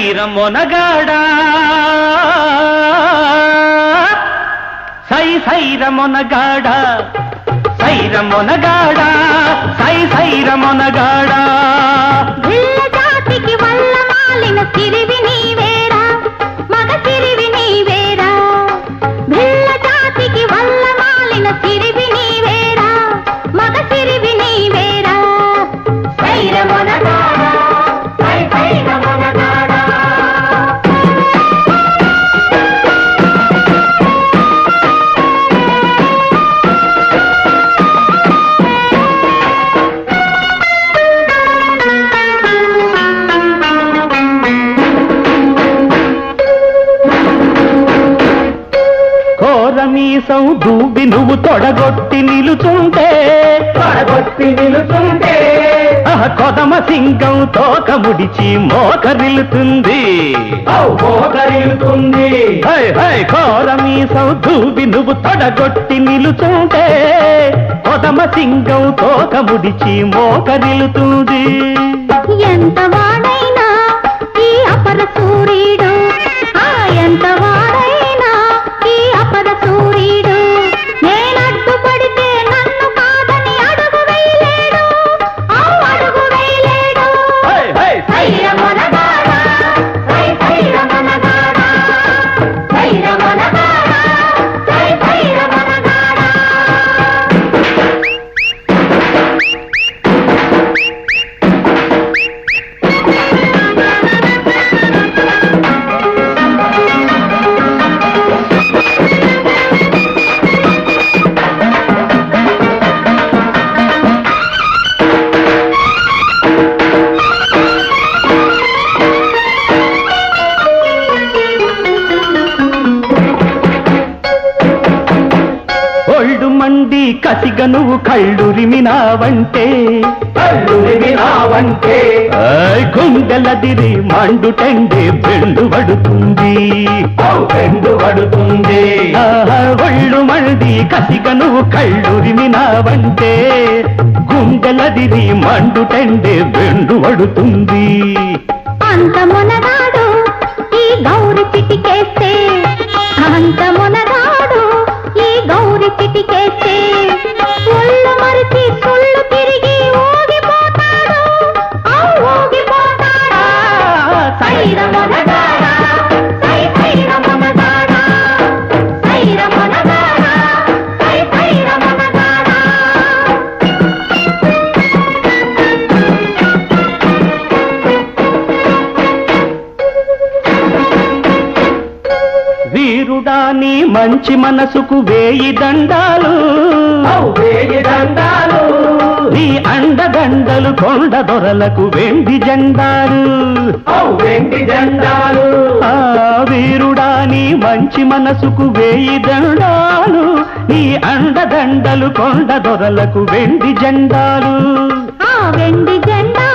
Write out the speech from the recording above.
సైర మొనగాడా సైర మొనగాడా సైర మొనగాడా సైర మొనగాడా భిల్ల జాతికి వల్ల మాలిన సిరివి నీవేరా మగ సిరివి నీవేరా భిల్ల జాతికి వల్ల మాలిన సిరివి నీవేరా మగ సిరివి నీవేరా సైర మొనగాడా సైర మొనగాడా కోరమీసం దూబి నువ్వు తొడగొట్టి నిలుచుంటే కొదమ సింగం తోక ముడిచి మోకరిల్లుతుంది కోరమీసం దూబి నువ్వు తొడగొట్టి నిలుచుంటే కొదమ సింగం తోక ముడిచి మోకరిల్లుతుంది ఎంత వాడైనా ఈ అపర సూర్యుడు ఎంత వాడైనా ఈ అపర సూర్యుడు నేనడ్డు పడితే నన్ను కాదని అడుగు వేయలేడు అడుగు వేయలేడు సైర మొనగాడా సైర మొనగాడా సైర మొనగాడా సైర మొనగాడా ఒళ్ళు మండి కసిగ నువ్వు కళ్ళురిమినావంటే గుండెలదిరి మండుటెండే బెండు పడుతుంది ఒళ్ళు మండి కసిగ నువ్వు కళ్ళురిమినావంటే గుండెలదిరి మండుటెండే బెండు పడుతుంది అంత మునగాడు ఈ గౌరి చిటికేస్తే అంత మునగాడు ఈ గౌరి చిటికేస్తే ఒళ్ళు మరిచి సుళ్ళు తిరిగి ఊగిపోతాడు ఊగిపోతాడా సైర మొనగాడా సైర మొనగాడా సైర మొనగాడా సైర మొనగాడా వీరుడా నీ మంచి మనసుకు వేయి దండాలు నీ అండదండలు కొండ దొరలకు వెండి జెండాలు వీరుడా నీ మంచి మనసుకు వేయి దండాలు నీ అండదండలు కొండ దొరలకు వెండి జెండాలు వెండి జెండా